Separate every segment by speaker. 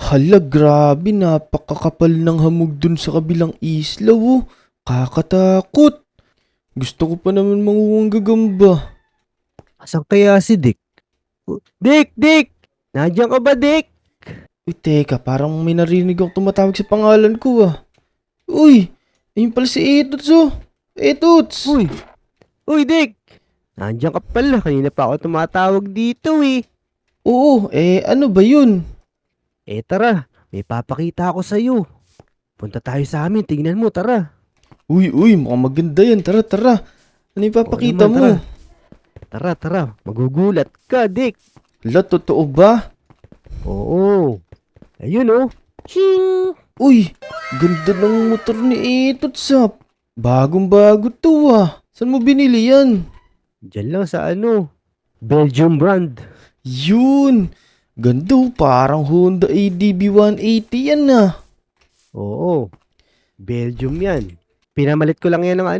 Speaker 1: Hala, grabe, napakakapal ng hamog dun sa kabilang isla, oh. Kakatakot. Gusto ko pa naman manguwang gagamba.
Speaker 2: Asan kaya si Dick? Dick! Dick! Nandiyan ka ba, Dick?
Speaker 1: Uy, teka, parang may narinig akong tumatawag sa pangalan ko, ah. Uy, ayun pala si Etots, oh. Etots!
Speaker 2: Uy! Uy, Dick! Nandiyan ka pala. Kanina pa ako tumatawag dito eh.
Speaker 1: Oo, ano ba yun?
Speaker 2: Tara. May papakita ako sa'yo. Punta tayo sa amin. Tingnan mo, tara.
Speaker 1: Uy, mukhang maganda yan. Tara, tara. Ano yung
Speaker 2: Oo
Speaker 1: papakita
Speaker 2: naman,
Speaker 1: mo?
Speaker 2: tara. Tara. Magugulat ka, Dick.
Speaker 1: Hala, totoo ba?
Speaker 2: Oo. Ayun oh. Ching!
Speaker 1: Uy, ganda ng motor ni Etots, ah. Bagong-bago to, ah. Saan mo binili yan?
Speaker 2: Diyan lang sa Belgium brand.
Speaker 1: Yun! Ganda, oh. Parang Honda ADV 180 yan, ah.
Speaker 2: Oo. Belgium yan. Pinamalit ko lang yan ng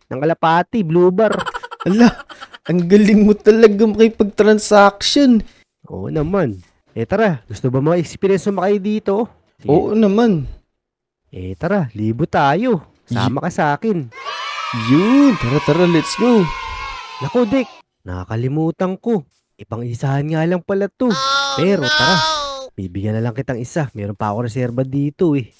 Speaker 2: ng kalapati, blue bar.
Speaker 1: Hala, ang galing mo talaga makipag-transaction.
Speaker 2: Oo naman. Tara, gusto ba mo experience sumakay dito? Sige.
Speaker 1: Oo naman.
Speaker 2: Tara, libo tayo.
Speaker 1: Y-
Speaker 2: Sama ka sa akin.
Speaker 1: Yun, tara, tara, let's go.
Speaker 2: Naku, Dick. Nakakalimutan ko. Ipang-isahan nga lang pala to. Pero tara, bibigyan na lang kitang isa. Meron pa ako reserba dito eh.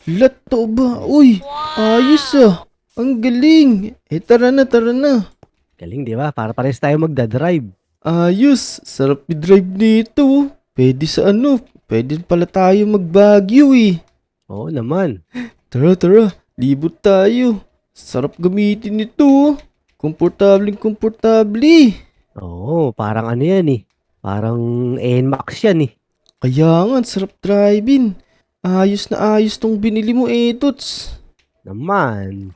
Speaker 1: Lato ba? Uy, ayos, ah. Ang galing. Tara na, tara na.
Speaker 2: Galing, di ba? Para pares tayo magdadrive.
Speaker 1: Ayos, sarap i-drive nito, oh. Pwede sa ano, pwede pala tayo mag-Baguio, eh.
Speaker 2: Oo naman.
Speaker 1: Tara, tara, libot tayo. Sarap gamitin nito, oh. Komportableng-komportable.
Speaker 2: Oo, parang yan eh. Parang NMAX yan eh.
Speaker 1: Kaya nga, ang sarap driving. Ayos na ayos tong binili mo, Etots.
Speaker 2: Naman.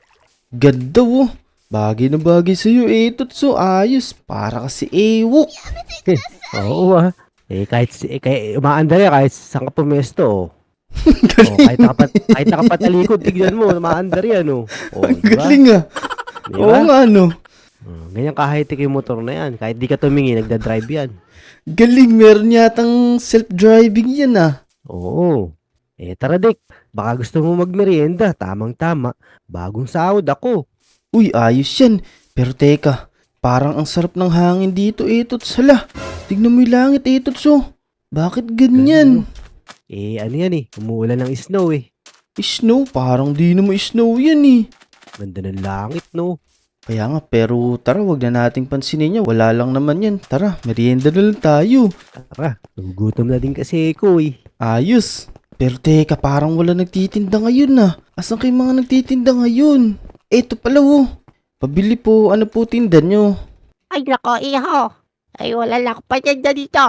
Speaker 1: Ganda, oh. Bagay na bagay sa'yo, Etots, oh. Ayos, para kasi ewok.
Speaker 2: Oo ah. Kahit umaandar yan, kahit saan ka pumesto. Kahit nakapatalikod, tignan mo, umaandar yan oh.
Speaker 1: Ang
Speaker 2: Di ba?
Speaker 1: galing, ah.
Speaker 2: Di
Speaker 1: Oo
Speaker 2: ba?
Speaker 1: nga, no.
Speaker 2: Ganyan ka-high-tech yung motor na yan. Kahit di ka tumingin, nagdadrive yan.
Speaker 1: Galing, meron yatang self-driving yan, ah.
Speaker 2: Oo. Tara Dick, baka gusto mo magmerienda, tamang-tama. Bagong sahod ako.
Speaker 1: Uy, ayos yan. Pero teka, parang ang sarap ng hangin dito, Etots. Hala, tignan mo yung langit, Etots, oh. Bakit
Speaker 2: Ganun, no?
Speaker 1: ganyan?
Speaker 2: Ano yan eh, umuulan ng snow eh.
Speaker 1: Snow, parang di naman snow yan, eh.
Speaker 2: Ganda ng langit, no?
Speaker 1: Kaya nga, pero tara, wag na nating pansinin niya. Wala lang naman yan. Tara, merienda na lang tayo.
Speaker 2: Tara, nagugutom na din kasi ako eh.
Speaker 1: Ayos. Pero teka, parang wala nagtitinda ngayon, ah. Asan kayo mga nagtitinda ngayon? Eto pala, oh. Pabili po, ano po tinda nyo?
Speaker 3: Ay nako, iho. Ay wala lang pa dyan dito.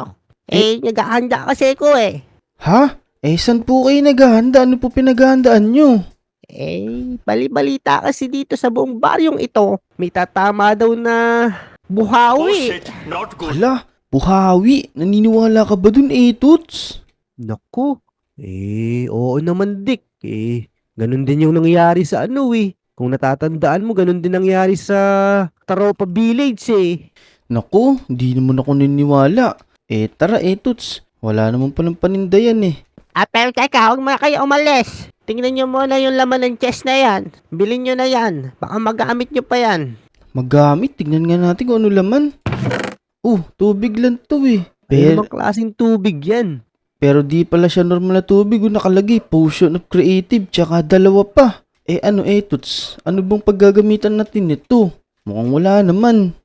Speaker 1: Eh?
Speaker 3: Naghahanda kasi ko eh.
Speaker 1: Ha? Saan po kayo naghahanda? Ano po pinaghahandaan nyo?
Speaker 3: Bali-balita kasi dito sa buong baryong ito. May tatama daw na buhawi.
Speaker 1: Hala, buhawi. Naniniwala ka ba dun, Etots?
Speaker 2: Naku, oo naman Dick. Ganun din yung nangyari sa Kung natatandaan mo, ganun din nangyari sa Taropa Village eh.
Speaker 1: Naku, hindi naman ako naniniwala. Tara, Etots. Wala naman palang paninda yan, eh.
Speaker 3: Pero teka, huwag muna kayo umalis. Tingnan nyo muna yung laman ng chest na yan. Bilhin nyo na yan. Baka magamit nyo pa yan.
Speaker 1: Magamit, tignan nga natin kung ano laman. Tubig lang to, eh.
Speaker 2: Ano namang klaseng tubig yan?
Speaker 1: Pero di pala siya normal na tubig. Nakalagay, potion of creative, tsaka dalawa pa. Ano, Etots? Ano bang paggagamitan natin nito? Mukhang wala naman.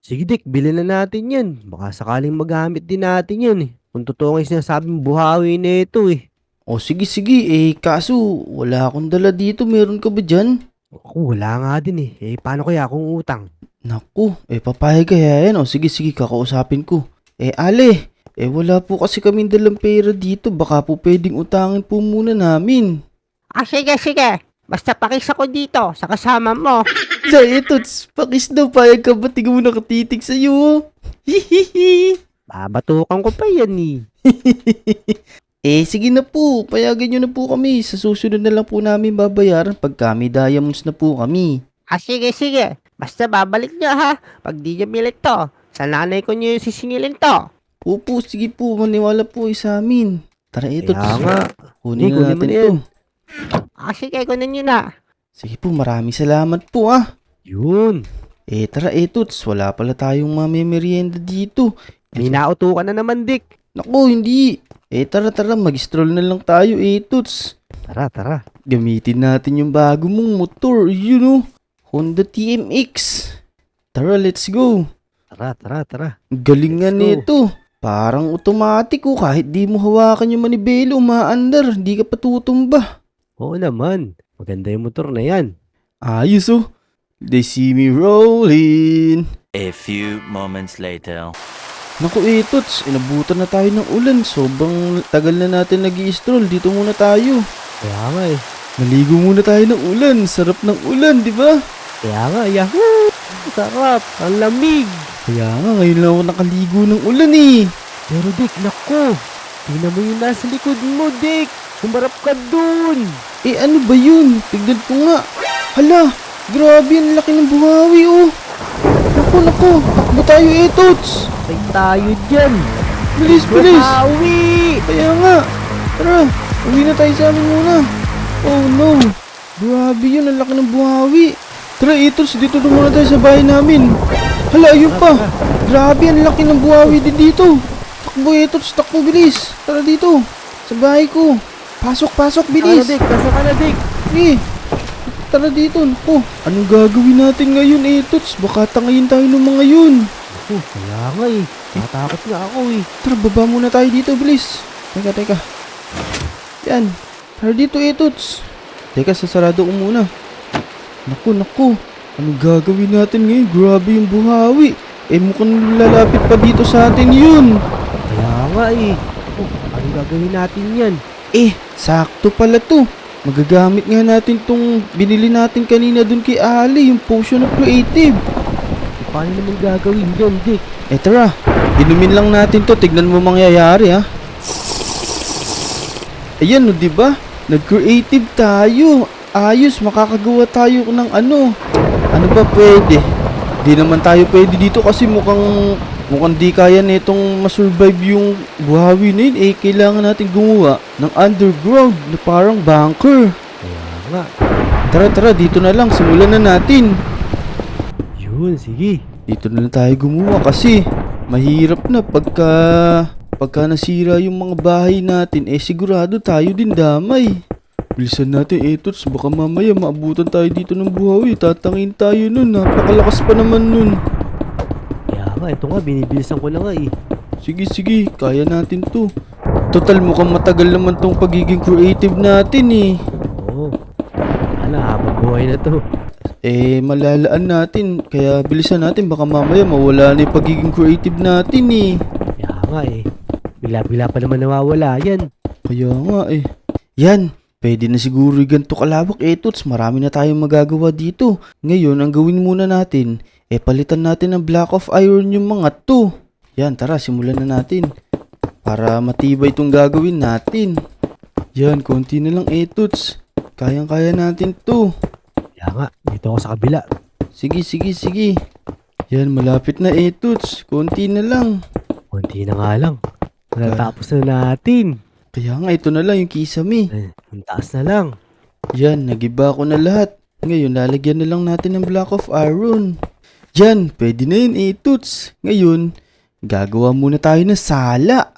Speaker 2: Sige Dick, bilhin na natin yan. Baka sakaling magamit din natin yan eh. Kung totoo nga yung sinasabing buhawi na ito eh.
Speaker 1: O sige, sige. Kaso, wala akong dala dito. Meron ka ba dyan?
Speaker 2: Ako, wala nga din eh. Paano kaya kung utang?
Speaker 1: Naku, papayag kaya yan. O sige, sige, kakausapin ko. Ale, wala po kasi kaming dalang pera dito. Baka po pwedeng utangin po muna namin.
Speaker 3: Sige. Basta pakis ako dito sa kasama mo.
Speaker 1: Etots, pakis daw. Payag ka ba? Tingnan mo nakatitig sa'yo. Oh. Hihihi.
Speaker 2: Babatukan ko pa yan eh.
Speaker 1: Sige na po. Payagan nyo na po kami. Sa susunod na lang po namin babayaran pag kami diamonds na po kami.
Speaker 3: Sige. Basta babalik nyo ha. Pag di nyo bilit to, sa nanay ko nyo yung sisingilin to.
Speaker 1: Opo, sige po. Maniwala po sa amin. Tara, Itots.
Speaker 2: Kaya nga.
Speaker 1: Kunin
Speaker 2: Kunin
Speaker 1: na
Speaker 2: mo
Speaker 1: natin
Speaker 2: na
Speaker 1: ito.
Speaker 2: yan.
Speaker 3: Sige, kunin nyo na.
Speaker 1: Sige po, maraming salamat po ah.
Speaker 2: Yun.
Speaker 1: Tara, Itots. Wala pala tayong mamimerienda dito.
Speaker 2: May nauto ka na naman, Dick.
Speaker 1: Naku, hindi. Tara, mag-stroll na lang tayo, Toots.
Speaker 2: Tara, tara.
Speaker 1: Gamitin natin yung bago mong motor, Honda TMX. Tara, let's go.
Speaker 2: Tara, tara, tara.
Speaker 1: Galing nga
Speaker 2: Let's go.
Speaker 1: nito. Parang automatic kahit di mo hawakan yung manibela, umaandar, di ka patutumba.
Speaker 2: Oo naman. Maganda yung motor na yan.
Speaker 1: Ayos They see me rolling.
Speaker 4: A few moments later.
Speaker 1: Naku, Toots, inabutan na tayo ng ulan. Sobrang tagal na natin nag-i-stroll. Dito muna tayo.
Speaker 2: Kaya nga eh.
Speaker 1: Maligo muna tayo ng ulan. Sarap ng ulan, di ba?
Speaker 2: Kaya nga, yahoo! Sarap! Ang lamig!
Speaker 1: Kaya nga, ngayon lang ako nakaligo ng ulan eh.
Speaker 2: Pero Dick, nako! Tingnan mo yung nasa likod mo, Dick! Humarap ka dun!
Speaker 1: Ano ba yun? Tignan ko nga. Hala, grabe, ang laki ng buhawi Naku, takbo tayo Toots.
Speaker 2: Tay tayo dyan!
Speaker 1: Bilis.
Speaker 2: Buhawi!
Speaker 1: Kaya nga. Tara, uwi na tayo sa amin muna. Oh no, grabe yun, ang laki ng buhawi. Tara Toots, dito na muna tayo sa bahay namin. Hala, ayun pa. Grabe, ang laki ng buhawi din dito. Takbo Toots, takbo, bilis. Tara dito, sa bahay ko. Pasok, bilis.
Speaker 2: Dick? Nasa ka na, Dick?
Speaker 1: Tara dito. Naku, anong gagawin natin ngayon Toots? Baka tangayin tayo ng mga yun.
Speaker 2: Oh, kaya nga eh. Natakot nga ako eh.
Speaker 1: Tara, baba muna tayo dito, bilis. Teka. Yan. Tara dito Toots. Teka, sasarado ko muna. Naku. Anong gagawin natin ngayon? Grabe yung buhawi. Mukhang lalapit pa dito sa atin yun.
Speaker 2: Kaya nga eh. Oh, anong gagawin natin yan?
Speaker 1: Sakto pala to. Magagamit nga natin tong binili natin kanina dun kay Ali, yung potion of creative.
Speaker 2: Paano naman gagawin yan, Dick?
Speaker 1: Tara, inumin lang natin to. Tignan mo mangyayari ha. Ayan di ba? Nag-creative tayo. Ayos, makakagawa tayo ng ano. Ano ba pwede? Di naman tayo pwede dito kasi mukhang di kaya nitong masurvive yung buhawi na yun. Kailangan natin gumawa ng underground na parang bunker.
Speaker 2: Kaya nga.
Speaker 1: Tara, dito na lang. Simulan na natin.
Speaker 2: Yun, sige.
Speaker 1: Dito na lang tayo gumawa kasi mahirap na pagka nasira yung mga bahay natin. Sigurado tayo din damay. Bilisan natin Toots. Baka mamaya maabutan tayo dito ng buhawi. Tatangin tayo nun. Napakalakas pa naman nun.
Speaker 2: Kaya nga, ito nga, binibilisan ko na nga eh.
Speaker 1: Sige, kaya natin to. Total, mukhang matagal naman tong pagiging creative natin
Speaker 2: Oo. Wala, habang buhay na to.
Speaker 1: Malalaan natin. Kaya bilisan natin. Baka mamaya mawala na yung pagiging creative natin
Speaker 2: Kaya nga eh. Bila-bila pa naman nawawala yan.
Speaker 1: Kaya nga Yan, pwede na siguro yung ganito kalawak Toots. Marami na tayong magagawa dito. Ngayon, ang gawin muna natin, palitan natin ng block of iron yung mga to. Yan, tara, simulan na natin. Para matibay itong gagawin natin. Yan, konti na lang Toots. Kayang-kaya natin to.
Speaker 2: Kaya nga, dito ako sa kabila.
Speaker 1: Sige. Yan, malapit na Toots. Konti na lang.
Speaker 2: Konti na nga lang. Natapos na natin.
Speaker 1: Kaya nga, ito na lang yung kisame.
Speaker 2: Ang taas na lang.
Speaker 1: Yan, nagiba ko na lahat. Ngayon, lalagyan na lang natin ng block of iron. Yan, pwede na yun Toots. Ngayon, gagawa muna tayo ng sala.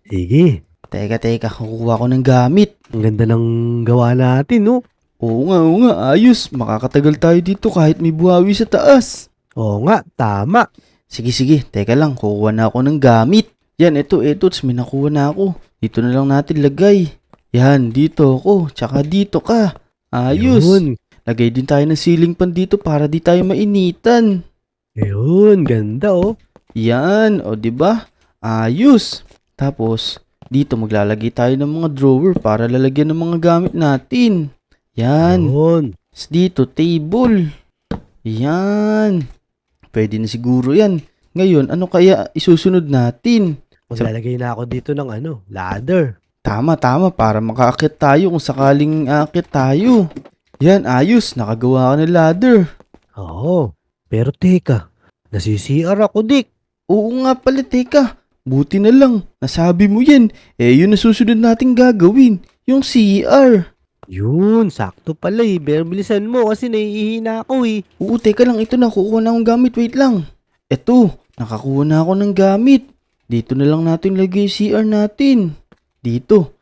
Speaker 2: Sige.
Speaker 1: Teka, kukuha ko ng gamit.
Speaker 2: Ang ganda ng gawa natin, no?
Speaker 1: Oo nga, ayos. Makakatagal tayo dito kahit may buhawi sa taas.
Speaker 2: Oo nga, tama.
Speaker 1: Sige, teka lang, kukuha na ako ng gamit. Yan, ito Toots, may nakuha na ako. Dito na lang natin lagay. Yan, dito ako, tsaka dito ka. Ayos.
Speaker 2: Yun.
Speaker 1: Lagay din tayo ng ceiling fan dito para di tayo mainitan.
Speaker 2: Yun, ganda oh.
Speaker 1: Yan, o diba? Ayos. Tapos, dito maglalagay tayo ng mga drawer para lalagyan ng mga gamit natin. Yan.
Speaker 2: Yun.
Speaker 1: Tapos dito, table. Yan. Pwede na siguro yan. Ngayon, ano kaya isusunod natin?
Speaker 2: Maglalagay na ako dito ng ladder.
Speaker 1: Tama, para makaakyat tayo kung sakaling aakyat tayo. Yan, ayos. Nakagawa ka ng ladder.
Speaker 2: Oo. Pero teka, nasi-CR ako, Dick.
Speaker 1: Oo nga pala, teka. Buti na lang, nasabi mo yan. Yun na susunod nating gagawin. Yung CR.
Speaker 2: Yun, sakto pala eh. Pero bilisan mo kasi naiihina ako eh.
Speaker 1: Oo, teka lang, ito na, kukuha na akong gamit, wait lang. Eto, nakakuha na ako ng gamit. Dito na lang natin lagay yung CR natin. Dito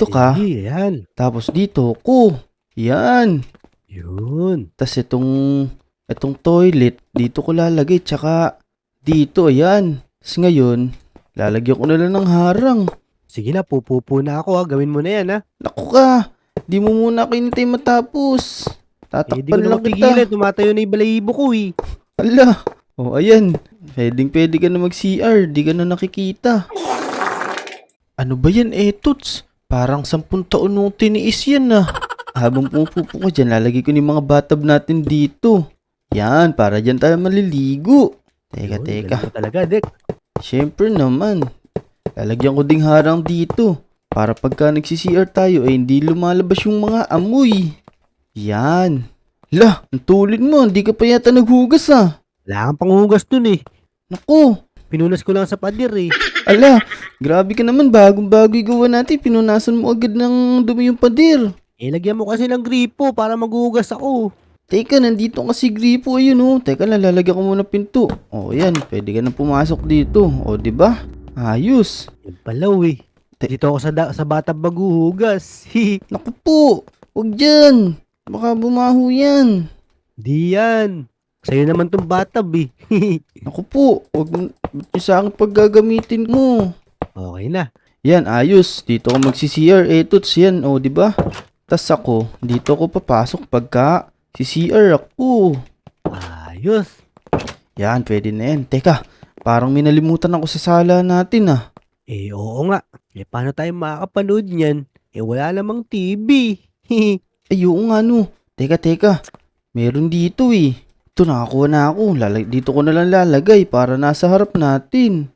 Speaker 1: ka.
Speaker 2: Sige, yan.
Speaker 1: Tapos dito ko. Yan.
Speaker 2: Yun.
Speaker 1: Tapos itong toilet, dito ko lalagay. Tsaka dito, ayan. Tapos ngayon, lalagyan ko na lang ng harang.
Speaker 2: Sige na, pupupo na ako ha. Gawin mo na yan ha.
Speaker 1: Naku ka, di mo muna ako hinintay matapos.
Speaker 2: Hindi ko
Speaker 1: Tatakpan
Speaker 2: na
Speaker 1: lang
Speaker 2: mapigilan.
Speaker 1: kita.
Speaker 2: Tumatayo na yung balahibo ko eh.
Speaker 1: Ala, ayan. Pwede ka na mag-CR, di ka na nakikita. Ano ba yan, Toots? Parang 10 taon nung tiniis yan ah. Habang pumupupo ko dyan, lalagay ko yung mga bathtub natin dito. Yan, para dyan tayo maliligo. Teka.
Speaker 2: Yun, galing mo talaga, Dek.
Speaker 1: Siyempre naman. Lalagyan ko ding harang dito. Para pagka nagsi-CR tayo, hindi lumalabas yung mga amoy. Yan. Lah, ang tulid mo, hindi ka pa yata naghugas ah.
Speaker 2: Wala kang panghugas dun eh.
Speaker 1: Naku,
Speaker 2: Pinunas ko lang sa pader eh.
Speaker 1: ala, grabe ka naman, bagong-bago yung gawa natin, pinunasan mo agad ng dumi yung pader.
Speaker 2: Lagyan mo kasi ng gripo para maghugas ako.
Speaker 1: Teka, nandito kasi gripo, ayun oh. Teka lang, lalagyan ko muna pinto. O yan, pwede ka na pumasok dito. O, di ba? Ayos.
Speaker 2: Yan palaw eh. Dito ako sa batang maghuhugas.
Speaker 1: Naku po, wag dyan. Baka bumaho yan.
Speaker 2: Di yan. Sa'yo naman tong bathtub eh.
Speaker 1: Naku po, wag mo sa akin paggagamitin mo.
Speaker 2: Okay na.
Speaker 1: Yan, ayos. Dito ako magsi-CR. Toots yan, o, di ba? Tas ako, dito ako papasok pagka si-CR ako.
Speaker 2: Ayos.
Speaker 1: Yan, pwede na yan. Teka, parang minalimutan ako sa sala natin ah.
Speaker 2: Oo nga. Paano tayo makakapanood niyan? Wala namang TV.
Speaker 1: Ay, oo nga no. Teka. Meron dito eh. Ito, nakakuha na ako. Dito ko na lang lalagay para nasa harap natin.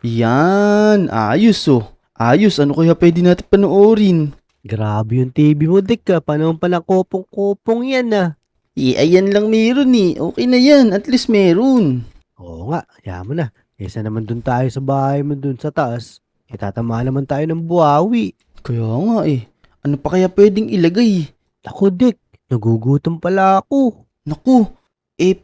Speaker 1: Yan, ayos oh. Ayos, ano kaya pwede natin panoorin?
Speaker 2: Grabe yung TV mo, Dick ah. Panahon pa lang kopong-kopong yan ah.
Speaker 1: Ayan lang meron eh. Okay na yan, at least meron.
Speaker 2: Oo nga, kaya mo na. Kesa naman dun tayo sa bahay mo dun sa taas. Tatamaan naman tayo ng buhawi.
Speaker 1: Kaya nga eh. Ano pa kaya pwedeng ilagay?
Speaker 2: Ako, Dick. Nagugutom pala ako.
Speaker 1: Naku,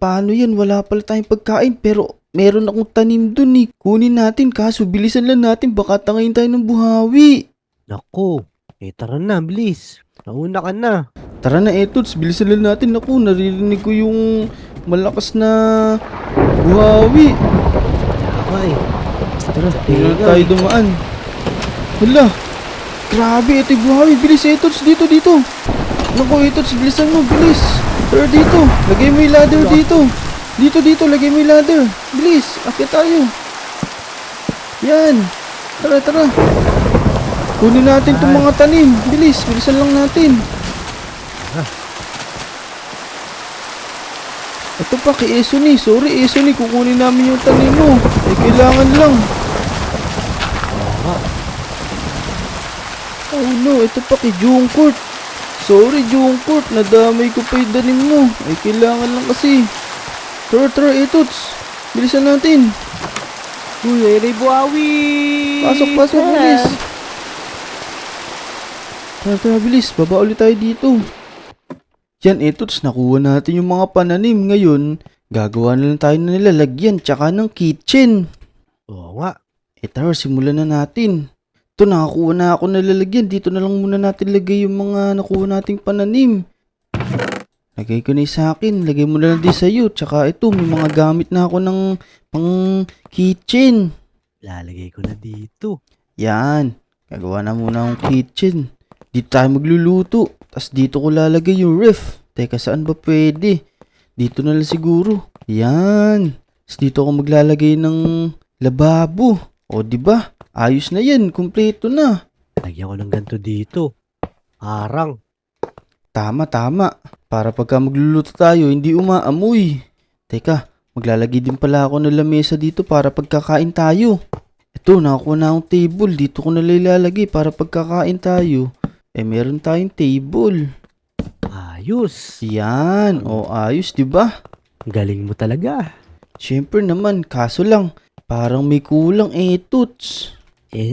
Speaker 1: paano yan? Wala pala tayong pagkain pero meron akong tanim dun eh. Kunin natin kaso bilisan lang natin baka tangayin tayo ng buhawi.
Speaker 2: Nako. Tara na, bilis. Nauna ka na.
Speaker 1: Tara na Toots, bilisan lang natin. Naku, naririnig ko yung malakas na buhawi.
Speaker 2: Kaya ka eh.
Speaker 1: Tara, hindi na tayo dumaan. Hala, grabe, ito yung buhawi. Bilis Toots, dito. Naku Toots, bilisan mo, bilis. Tara dito, lagay mo yung ladder dito. Dito, lagay mo yung ladder. Bilis, akit tayo. Yan, tara. Kunin natin itong mga tanim. Bilisan lang natin. Ito pa kay Esoni. Sorry Esoni, kukunin namin yung tanim mo. Kailangan lang. Oh no, ito pa kay Jungkourt. Sorry Jungkourt, nadamay ko pa yung tanim mo. Kailangan lang kasi. Tara, Toots. Bilisan natin.
Speaker 2: Uy, ay buhawi!
Speaker 1: Pasok, bilis. Tara, bilis. Baba ulit tayo dito. Yan, Toots. Nakuha natin yung mga pananim. Ngayon, gagawa na lang tayo ng nilalagyan tsaka ng kitchen.
Speaker 2: Oo nga.
Speaker 1: Tara, simulan na natin. Ito, nakakuha na ako ng lalagyan. Dito na lang muna natin lagay yung mga nakuha nating pananim. Lagay ko na yung sa akin. Lagay mo na lang din sa'yo. Tsaka ito, may mga gamit na ako ng pang kitchen.
Speaker 2: Lalagay ko na dito.
Speaker 1: Yan. Gagawa na muna akong kitchen. Dito tayo magluluto. Tapos dito ko lalagay yung ref. Teka, saan ba pwede? Dito na lang siguro. Yan. Tapos dito ako maglalagay ng lababo. O, diba? Ayos na yan. Kumpleto na.
Speaker 2: Lagyan ko ng ganito dito. Arang.
Speaker 1: Tama. Para pagka magluluto tayo, hindi umaamoy. Teka, maglalagay din pala ako ng lamesa dito para pagkakain tayo. Ito, nakakuha na akong table. Dito ko na ilalagay para pagkakain tayo. Meron tayong table.
Speaker 2: Ayos.
Speaker 1: Yan. O, ayos, diba?
Speaker 2: Galing mo talaga.
Speaker 1: Siyempre naman, kaso lang, Parang may kulang Toots.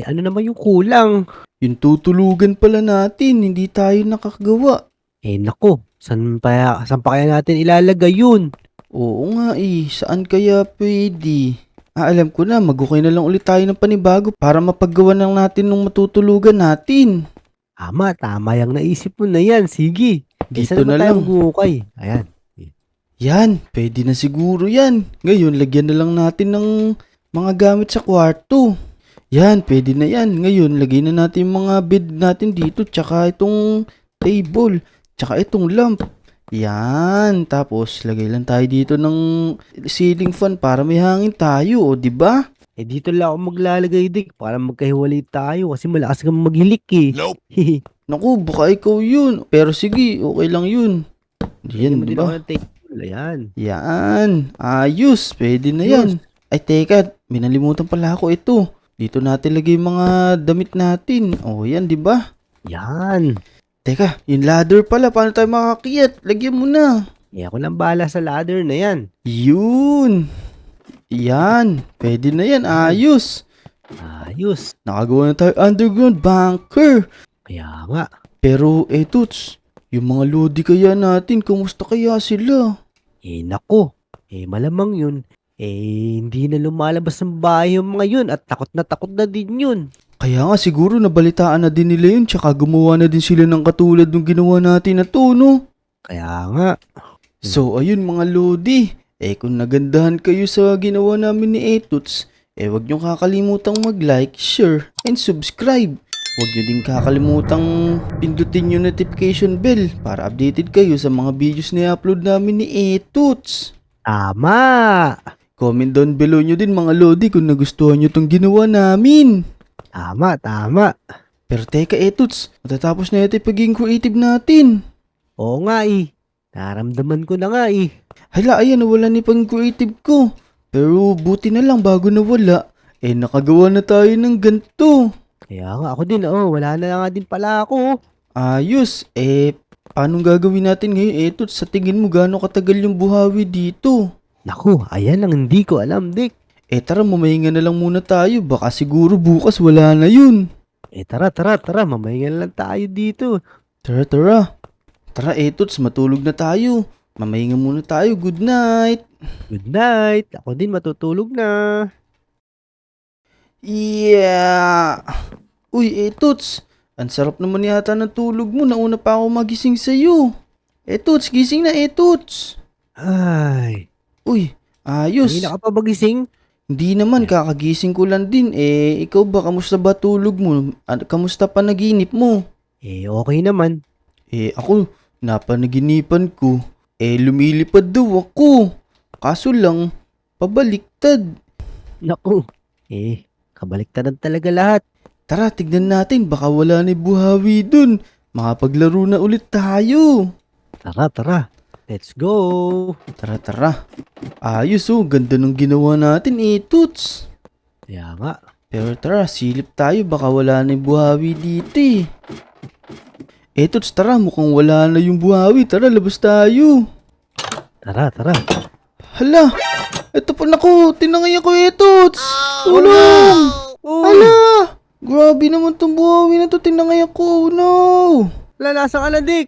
Speaker 2: Ano naman yung kulang?
Speaker 1: Yung tutulugan pala natin, hindi tayo nakakagawa.
Speaker 2: Nako, saan pa kaya natin ilalagay yun?
Speaker 1: Oo nga saan kaya pwede? Alam ko na, mag-okay na lang ulit tayo ng panibago para mapaggawa lang natin nung matutulugan natin.
Speaker 2: Tama yung naisip mo na yan. Sige.
Speaker 1: Dito
Speaker 2: Saan
Speaker 1: na
Speaker 2: ba tayo
Speaker 1: lang.
Speaker 2: mag-ukay? Ayan.
Speaker 1: Yan, pwede na siguro yan. Ngayon, lagyan na lang natin ng mga gamit sa kwarto. Yan, pwede na yan. Ngayon, lagay na natin yung mga bed natin dito, tsaka itong table, tsaka itong lamp. Yan, tapos lagay lang tayo dito ng ceiling fan para may hangin tayo, di ba?
Speaker 2: Dito lang ako maglalagay, Dick, para magkahiwalay tayo kasi malakas kang maghilik eh.
Speaker 4: Nope.
Speaker 1: Naku, baka ikaw yun. Pero sige, okay lang yun. Yan,
Speaker 2: Hindi
Speaker 1: di
Speaker 2: mo din ako
Speaker 1: ba?
Speaker 2: ng table. Ayan.
Speaker 1: Yan, ayos, pwede na yan. Ay, teka, minalimutan pala ako ito. Dito natin lagay yung mga damit natin. Oh, yan, di ba?
Speaker 2: Yan.
Speaker 1: Teka, yung ladder pala, paano tayo makakakiyat? Lagyan mo na.
Speaker 2: Ako lang bahala sa ladder na yan.
Speaker 1: Yun. Yan, pwede na yan, ayos.
Speaker 2: Ayos.
Speaker 1: Nakagawa na tayo underground bunker.
Speaker 2: Kaya nga.
Speaker 1: Pero, Toots, yung mga lodi kaya natin, kumusta kaya sila?
Speaker 2: Nako. Malamang yun. Hindi na lumalabas ng bahay yung mga yun at takot na din yun.
Speaker 1: Kaya nga siguro nabalitaan na din nila yun, tsaka gumawa na din sila ng katulad ng ginawa natin na to, no?
Speaker 2: Kaya nga.
Speaker 1: So, ayun mga lodi. Kung nagandahan kayo sa ginawa namin ni Toots, wag nyo kakalimutang mag-like, share, and subscribe. Huwag nyo din kakalimutang pindutin yung notification bell para updated kayo sa mga videos na i-upload namin ni Toots.
Speaker 2: Tama.
Speaker 1: Comment down below nyo din mga lodi kung nagustuhan nyo tong ginawa namin.
Speaker 2: Tama.
Speaker 1: Pero teka Toots, matatapos na ito yung pagiging creative natin.
Speaker 2: Oo nga Naramdaman ko na nga
Speaker 1: Hala, ayan, nawala ni pang creative ko. Pero buti na lang bago nawala, nakagawa na tayo ng ganito.
Speaker 2: Kaya nga ako din wala na nga din pala ako.
Speaker 1: Ayos, paano gagawin natin ngayon Toots? Sa tingin mo gaano katagal yung buhawi dito?
Speaker 2: Naku, ayan ang hindi ko alam, Dick.
Speaker 1: Tara, mamahinga na lang muna tayo. Baka siguro bukas wala na yun.
Speaker 2: Tara, mamahinga lang tayo dito.
Speaker 1: Tara. Tara Toots, matulog na tayo. Mamahinga muna tayo. Good night.
Speaker 2: Good night. Ako din matutulog na.
Speaker 1: Yeah. Uy, Toots. Ang sarap naman yata ng tulog mo. Nauna pa ako magising sa'yo. Toots, gising na Toots.
Speaker 2: Ay.
Speaker 1: Uy, ayos.
Speaker 2: Hindi na ka pa magising?
Speaker 1: Hindi naman, kakagising ko lang din. Ikaw ba, kamusta ba tulog mo? Kamusta pa naginip mo?
Speaker 2: Okay naman.
Speaker 1: Ako, napanaginipan ko. Lumilipad daw ako. Kaso lang, pabaliktad.
Speaker 2: Naku. Kabaliktaran talaga lahat.
Speaker 1: Tara, tignan natin, baka wala na buhawi dun. Makapaglaro na ulit tayo.
Speaker 2: Tara. Let's go.
Speaker 1: Tara. Ayos ganda nung ginawa natin Toots.
Speaker 2: Kaya nga.
Speaker 1: Pero tara, silip tayo, baka wala na yung buhawi dito Toots, tara, mukhang wala na yung buhawi. Tara, labas tayo.
Speaker 2: Tara.
Speaker 1: Hala, eto pa naku, tinangay ako Toots. Tulong! Hala, grabe naman tong buhawi na to, tinangay ako. No!
Speaker 2: Wala, nasa ka na, Dick.